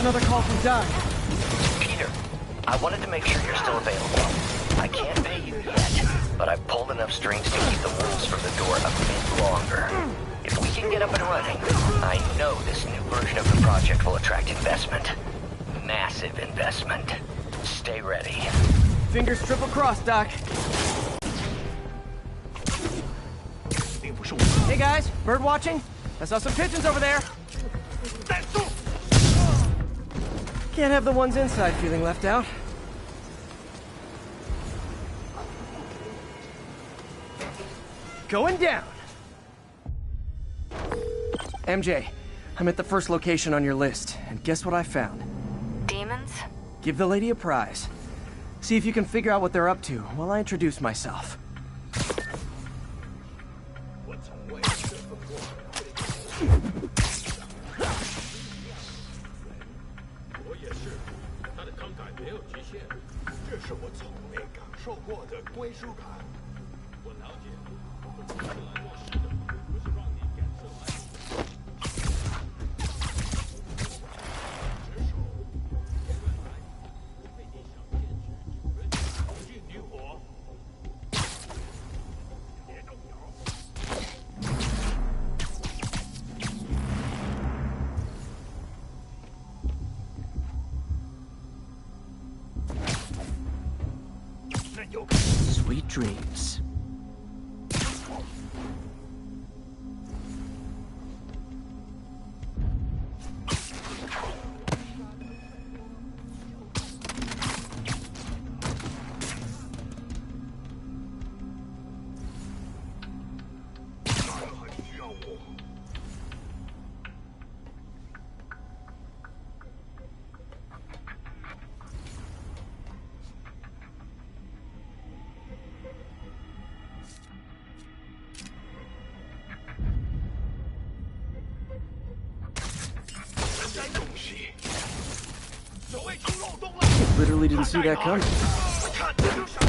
another call from Doc. Peter, I wanted to make sure you're still available. I can't pay you yet, but I've pulled enough strings to keep the wolves from the door a bit longer. If we can get up and running, I know this new version of the project will attract investment. Massive investment. Stay ready. Fingers triple crossed, Doc. Hey guys, bird watching? I saw some pigeons over there. Can't have the ones inside feeling left out. Going down. MJ, I'm at the first location on your list, and guess what I found? Demons? Give the lady a prize. See if you can figure out what they're up to while I introduce myself. Sweet dreams. Literally didn't see that coming.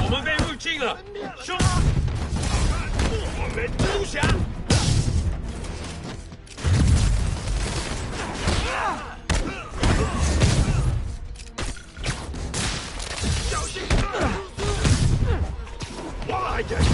我们被入侵了，兄！我们独享。小心！我来解决。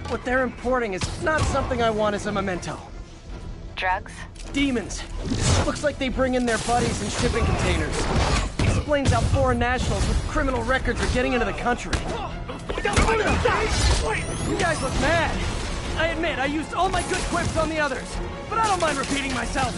What they're importing is not something I want as a memento. Drugs? Demons. Looks like they bring in their buddies in shipping containers. Explains how foreign nationals with criminal records are getting into the country. You guys look mad. I admit, I used all my good quips on the others, but I don't mind repeating myself.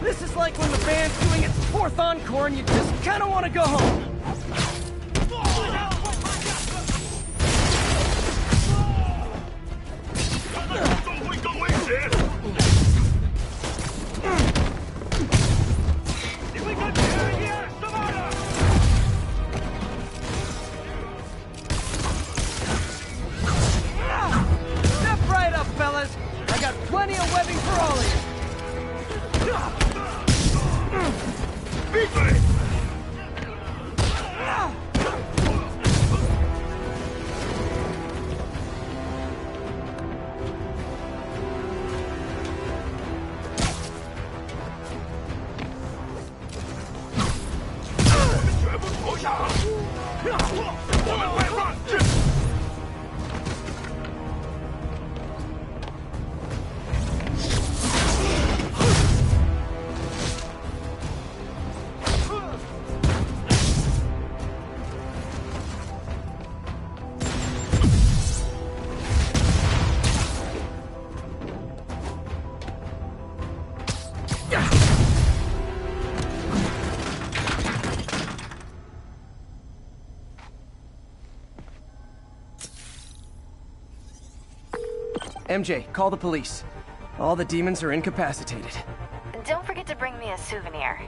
This is like when the band's doing its fourth encore and you just kind of want to go home. Step right up, fellas. I got plenty of webbing for all of you. MJ, call the police. All the demons are incapacitated. Don't forget to bring me a souvenir.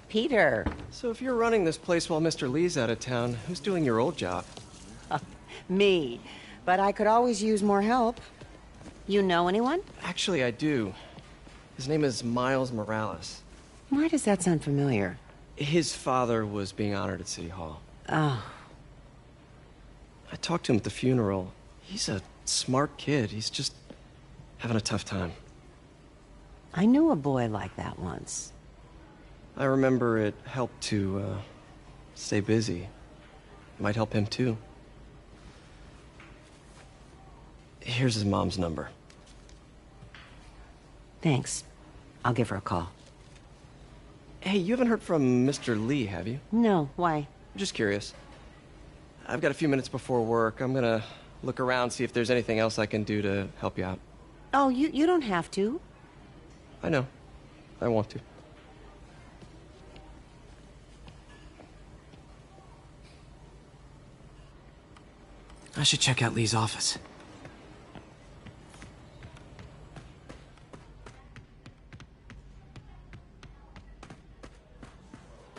Peter. So if you're running this place while Mr. Lee's out of town, who's doing your old job? Me. But I could always use more help. You know anyone? Actually, I do. His name is Miles Morales. Why does that sound familiar? His father was being honored at City Hall. Oh. I talked to him at the funeral. He's a smart kid. He's just having a tough time. I knew a boy like that once. I remember it helped to, stay busy. Might help him, too. Here's his mom's number. Thanks. I'll give her a call. Hey, you haven't heard from Mr. Lee, have you? No, why? I'm just curious. I've got a few minutes before work. I'm gonna look around, see if there's anything else I can do to help you out. Oh, you don't have to. I know. I want to. I should check out Lee's office.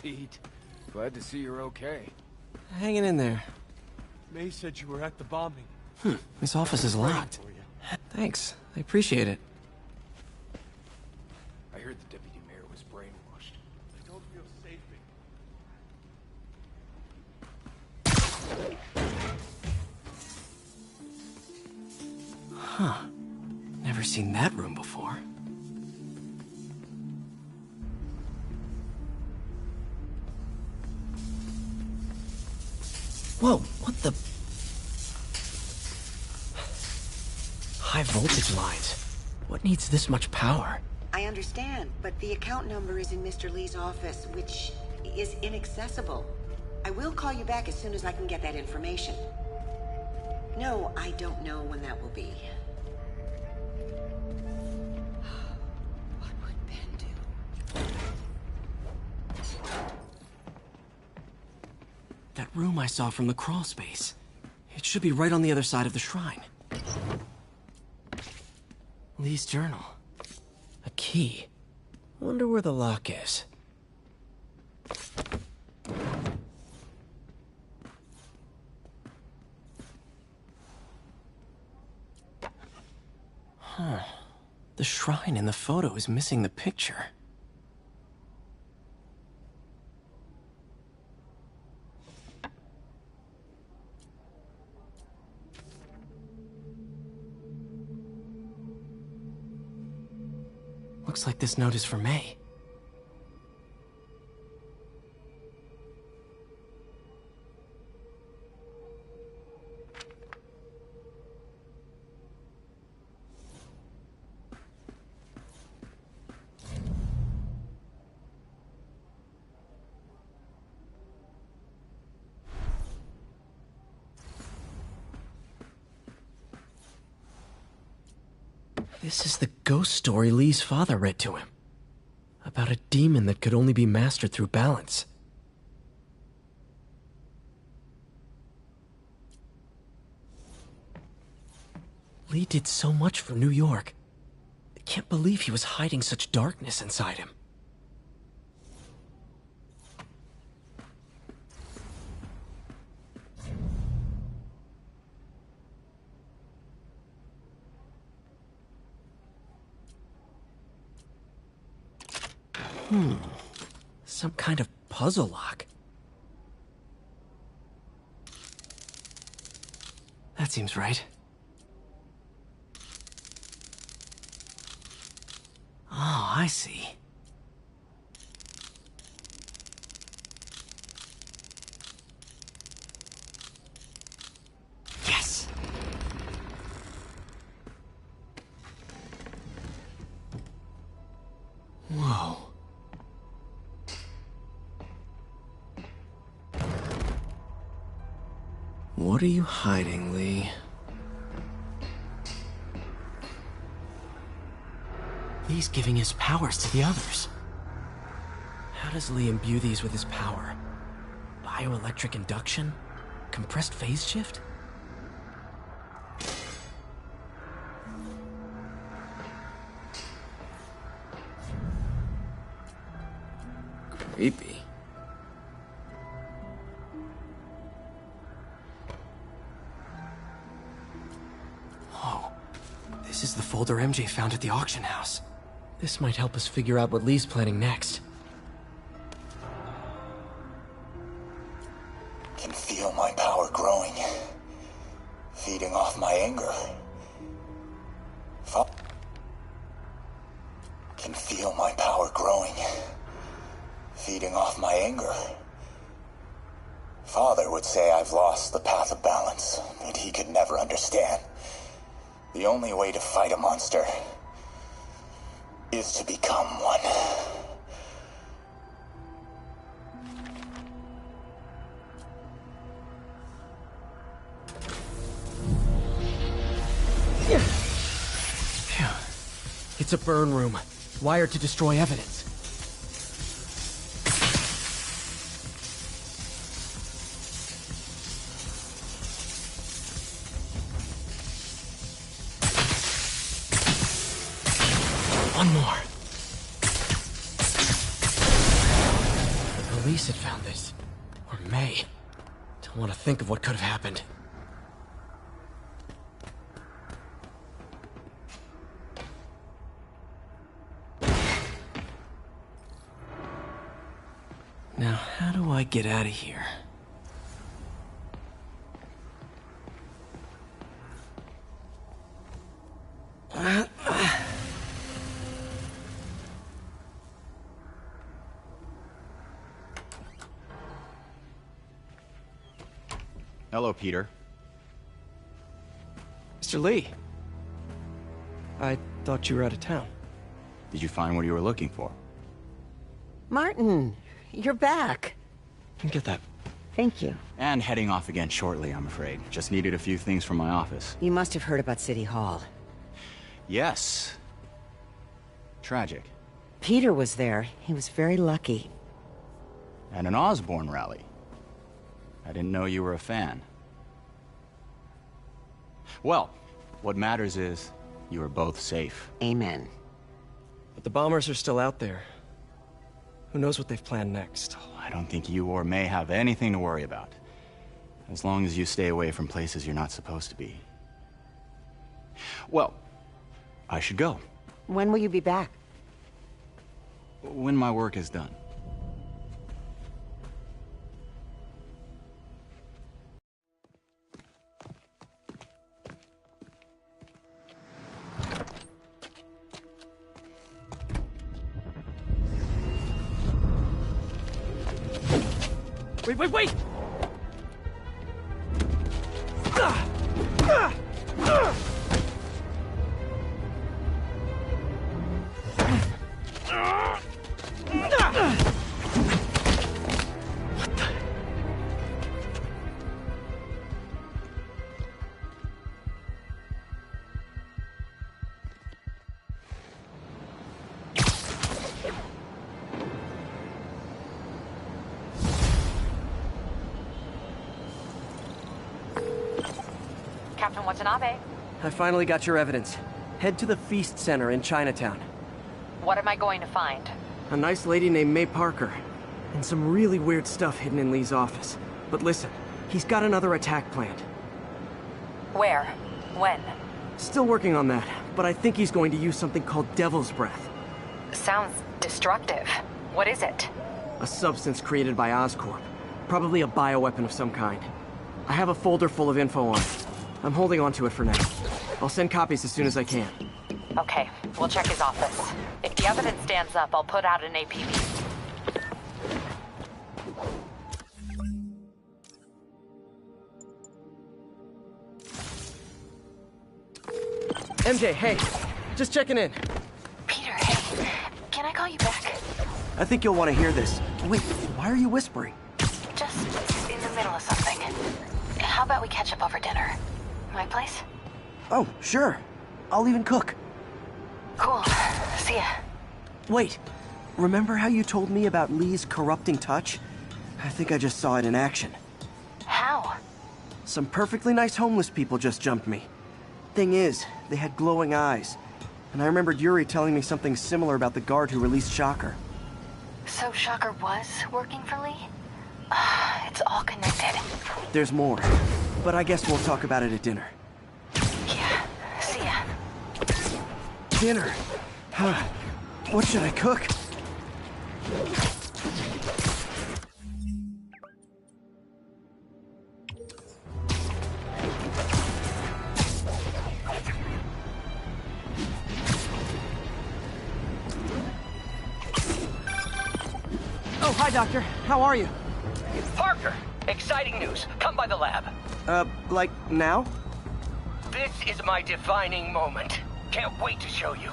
Pete, glad to see you're okay. Hanging in there. May said you were at the bombing. This office is locked. For you. Thanks. I appreciate it. I heard the deputy mayor was brainwashed. I don't feel safe. Huh. Never seen that room before. Whoa, what the... High voltage lines. What needs this much power? I understand, but the account number is in Mr. Lee's office, which is inaccessible. I will call you back as soon as I can get that information. No, I don't know when that will be. What would Ben do? That room I saw from the crawl space. It should be right on the other side of the shrine. Lee's journal. A key. Wonder where the lock is. Huh. The shrine in the photo is missing the picture. Looks like this note is for May. This is the ghost story Lee's father read to him. About a demon that could only be mastered through balance. Lee did so much for New York. I can't believe he was hiding such darkness inside him. Some kind of puzzle lock. That seems right. Oh, I see. Yes! Whoa. What are you hiding, Lee? Lee's giving his powers to the others. How does Lee imbue these with his power? Bioelectric induction? Compressed phase shift? Creepy. Whoa. This is the folder MJ found at the auction house. This might help us figure out what Lee's planning next. Can feel my power growing, feeding off my anger. Can feel my power growing, feeding off my anger. Father would say I've lost the path of balance, but he could never understand. The only way to fight a monster is to become one. Phew. It's a burn room, wired to destroy evidence. One more. The police had found this. Or May. Don't want to think of what could have happened. Now, how do I get out of here? Hello, Peter. Mr. Lee. I thought you were out of town. Did you find what you were looking for? Martin, you're back. Get that. Thank you. And heading off again shortly, I'm afraid. Just needed a few things from my office. You must have heard about City Hall. Yes. Tragic. Peter was there. He was very lucky. And an Osborne rally. I didn't know you were a fan. Well, what matters is you are both safe. Amen. But the bombers are still out there. Who knows what they've planned next? I don't think you or May have anything to worry about. As long as you stay away from places you're not supposed to be. Well, I should go. When will you be back? When my work is done. Wait! Captain Watanabe, I finally got your evidence. Head to the Feast Center in Chinatown. what am I going to find? A nice lady named May Parker. And some really weird stuff hidden in Lee's office. But listen, he's got another attack planned. Where? When? Still working on that, but I think he's going to use something called Devil's Breath. Sounds destructive. What is it? A substance created by Oscorp. Probably a bioweapon of some kind. I have a folder full of info on it. I'm holding on to it for now. I'll send copies as soon as I can. Okay, we'll check his office. If the evidence stands up, I'll put out an APB. MJ, hey. Just checking in. Peter, hey, can I call you back? I think you'll want to hear this. Wait, why are you whispering? Just in the middle of something. How about we catch up over dinner? My place? Oh, sure. I'll even cook. Cool. See ya. Wait, remember how you told me about Lee's corrupting touch? I think I just saw it in action. How? Some perfectly nice homeless people just jumped me. Thing is, they had glowing eyes. And I remembered Yuri telling me something similar about the guard who released Shocker. So Shocker was working for Lee? It's all connected. There's more, but I guess we'll talk about it at dinner. Yeah, see ya. Dinner? Huh. What should I cook? Oh, hi, Doctor. How are you? Parker, exciting news. Come by the lab. Like now? This is my defining moment. Can't wait to show you.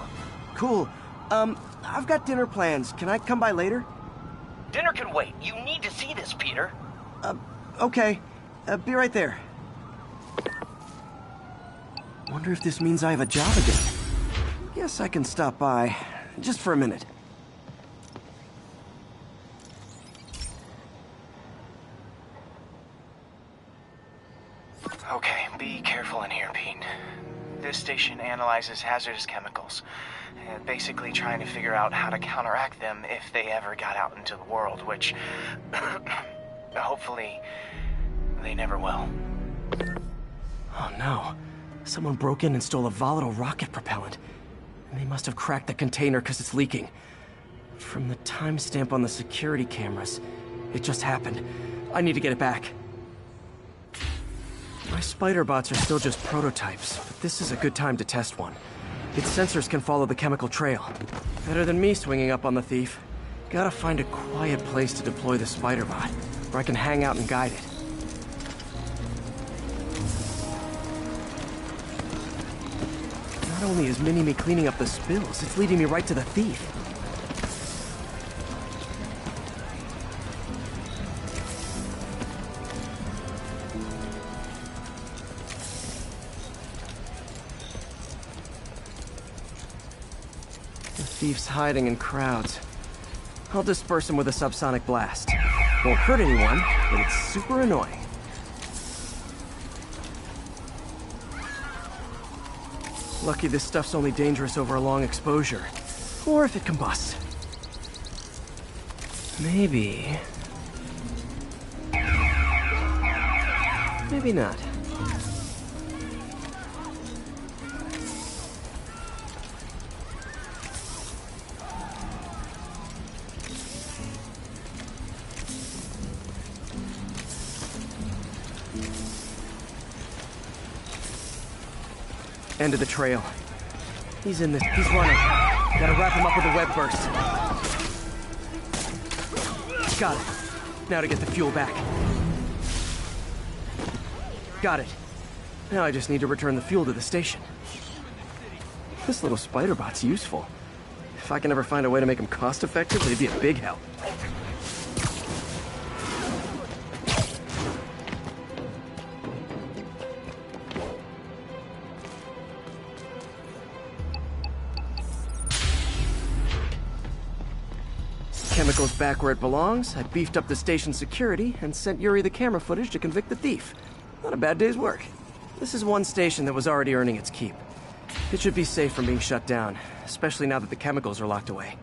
Cool. I've got dinner plans. Can I come by later? Dinner can wait. You need to see this, Peter. Okay. Be right there. Wonder if this means I have a job again. Guess I can stop by. Just for a minute. Okay, be careful in here, Pete. This station analyzes hazardous chemicals, basically trying to figure out how to counteract them if they ever got out into the world, which hopefully they never will. Oh no. Someone broke in and stole a volatile rocket propellant. And they must have cracked the container because it's leaking. From the timestamp on the security cameras, it just happened. I need to get it back. My spider bots are still just prototypes, but this is a good time to test one. Its sensors can follow the chemical trail. Better than me swinging up on the thief. Gotta find a quiet place to deploy the spider bot, where I can hang out and guide it. Not only is Mini-Me cleaning up the spills, it's leading me right to the thief. The thief's hiding in crowds. I'll disperse him with a subsonic blast. Won't hurt anyone, but it's super annoying. Lucky this stuff's only dangerous over a long exposure. Or if it combusts. Maybe... maybe not. End of the trail. He's in this. He's running. Gotta wrap him up with a web burst. Got it. Now to get the fuel back. Got it. Now I just need to return the fuel to the station. This little spider bot's useful. If I can ever find a way to make him cost-effective, it'd be a big help. Chemicals back where it belongs. I beefed up the station security and sent Yuri the camera footage to convict the thief. Not a bad day's work. This is one station that was already earning its keep. It should be safe from being shut down, especially now that the chemicals are locked away.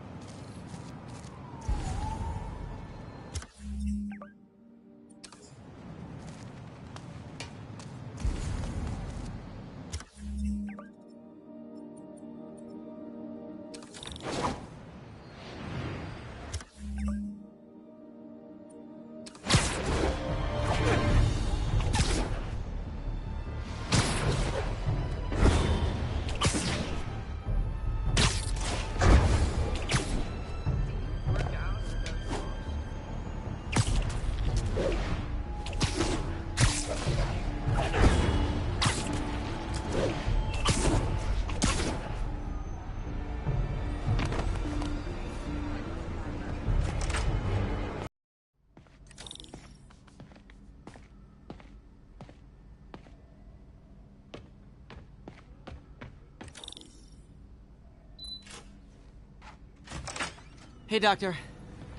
Hey, Doctor.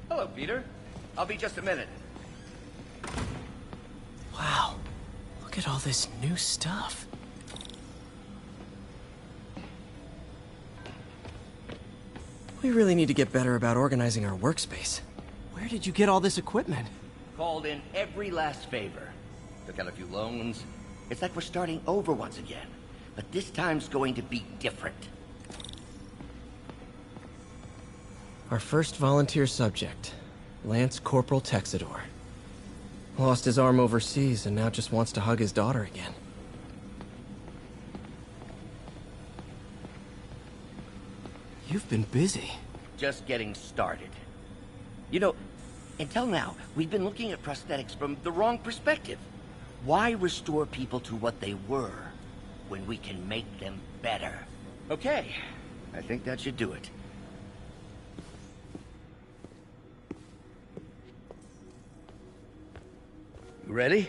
Hello, Peter. I'll be just a minute. Wow. Look at all this new stuff. We really need to get better about organizing our workspace. Where did you get all this equipment? Called in every last favor. Took out a few loans. It's like we're starting over once again. But this time's going to be different. Our first volunteer subject, Lance Corporal Texador. Lost his arm overseas and now just wants to hug his daughter again. You've been busy. Just getting started. You know, until now, we've been looking at prosthetics from the wrong perspective. Why restore people to what they were when we can make them better? Okay, I think that should do it. You ready?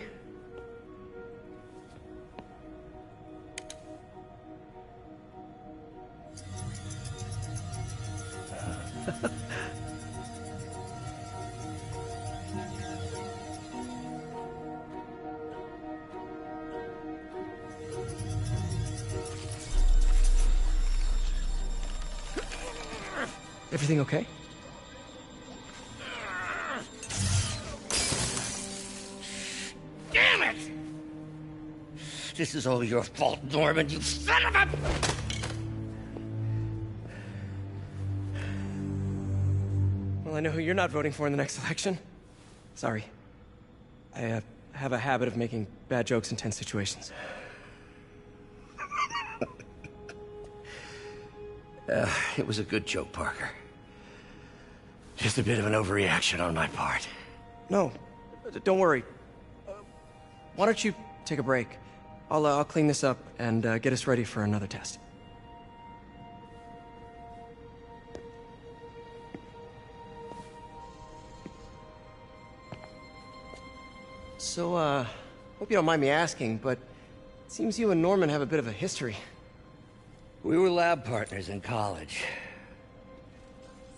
Everything okay? Damn it! This is all your fault, Norman, you son of a... Well, I know who you're not voting for in the next election. Sorry. I have a habit of making bad jokes in tense situations. It was a good joke, Parker. Just a bit of an overreaction on my part. No, don't worry. Why don't you take a break? I'll clean this up and get us ready for another test. So, hope you don't mind me asking, but it seems you and Norman have a bit of a history. We were lab partners in college.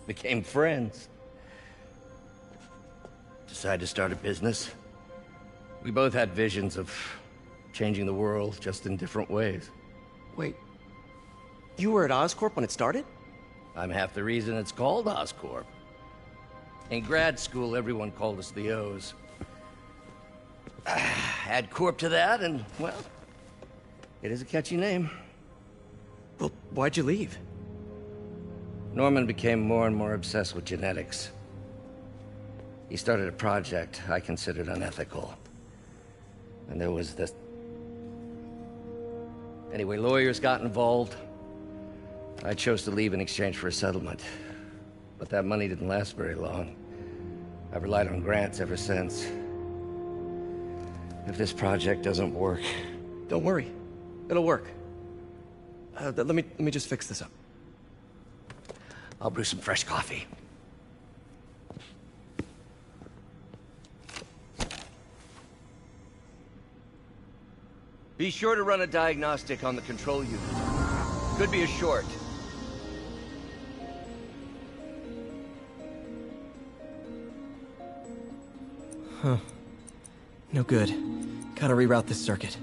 Became friends. Decided to start a business. We both had visions of changing the world, just in different ways. Wait, you were at Oscorp when it started? I'm half the reason it's called Oscorp. In grad school, everyone called us the O's. Add Corp to that, and, well, it is a catchy name. Well, why'd you leave? Norman became more and more obsessed with genetics. He started a project I considered unethical. And there was this... Anyway, lawyers got involved. I chose to leave in exchange for a settlement. But that money didn't last very long. I've relied on grants ever since. If this project doesn't work... Don't worry. It'll work. Let me just fix this up. I'll brew some fresh coffee. Be sure to run a diagnostic on the control unit. Could be a short. Huh. No good. Gotta reroute this circuit.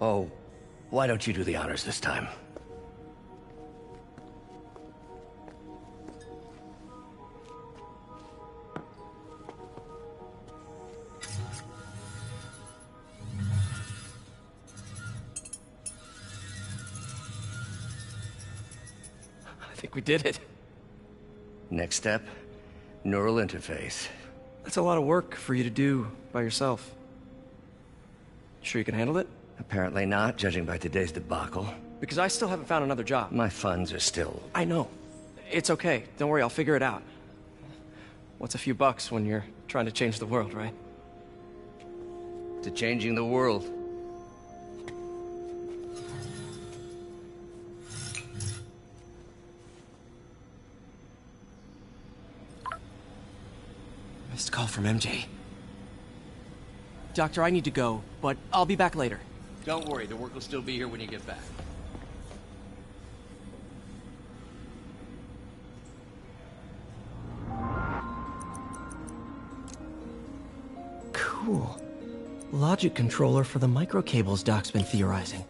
Oh, why don't you do the honors this time? I think we did it. Next step, neural interface. That's a lot of work for you to do by yourself. Sure you can handle it? Apparently not, judging by today's debacle. Because I still haven't found another job. My funds are still... I know. It's okay. Don't worry, I'll figure it out. What's a few bucks when you're trying to change the world, right? To changing the world. Missed call from MJ. Doctor, I need to go, but I'll be back later. Don't worry, the work will still be here when you get back. Cool. Logic controller for the microcables Doc's been theorizing.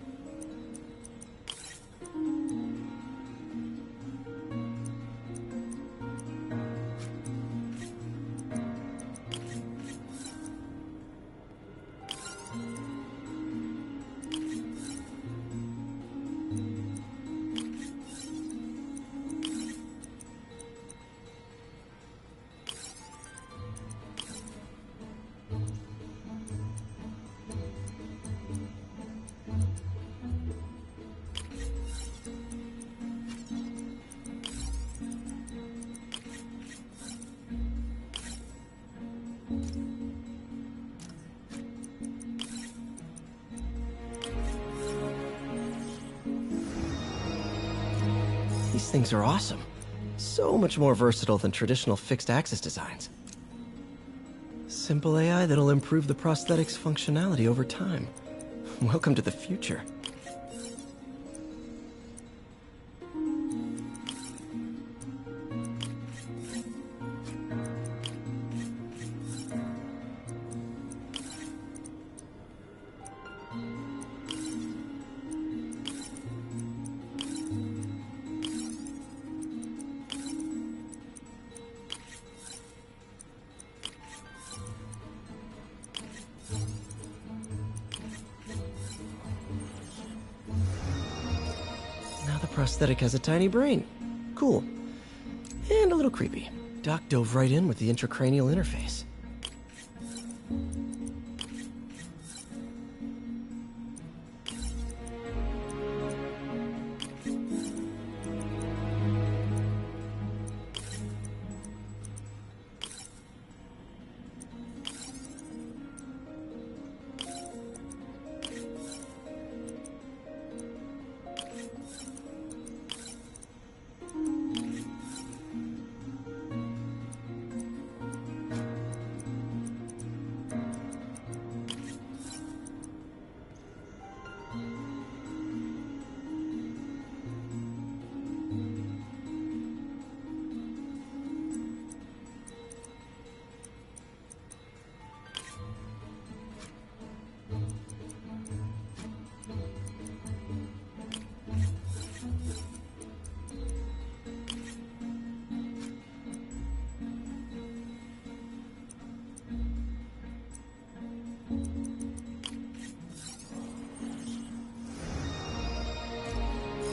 These things are awesome. So much more versatile than traditional fixed-axis designs. Simple AI that'll improve the prosthetic's functionality over time. Welcome to the future. Prosthetic has a tiny brain. Cool. And a little creepy. Doc dove right in with the intracranial interface.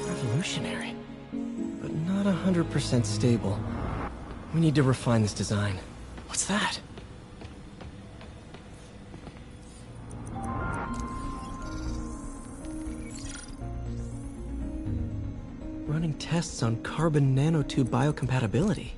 Revolutionary, but not 100% stable. We need to refine this design. What's that? Running tests on carbon nanotube biocompatibility.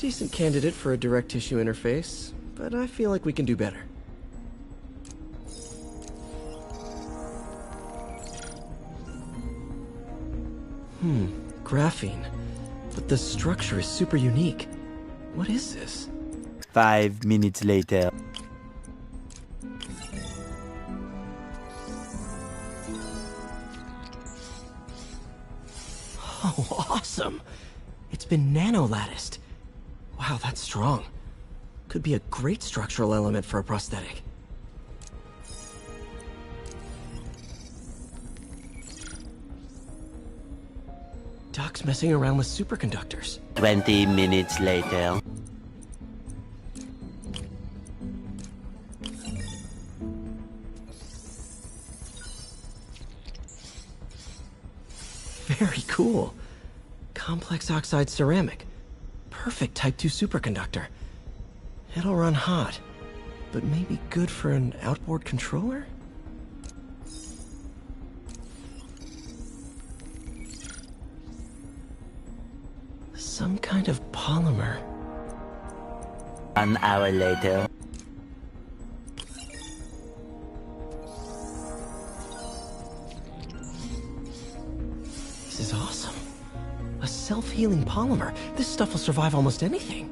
Decent candidate for a direct tissue interface, but I feel like we can do better. Graphene. But the structure is super unique. What is this? 5 minutes later. Oh, awesome! It's been nano-latticed. Wow, that's strong. Could be a great structural element for a prosthetic. Doc's messing around with superconductors. 20 minutes later. cool. Complex oxide ceramic. Perfect Type 2 superconductor. It'll run hot, but maybe good for an outboard controller? Some kind of polymer. 1 hour later. This is awesome. A self-healing polymer. This stuff will survive almost anything.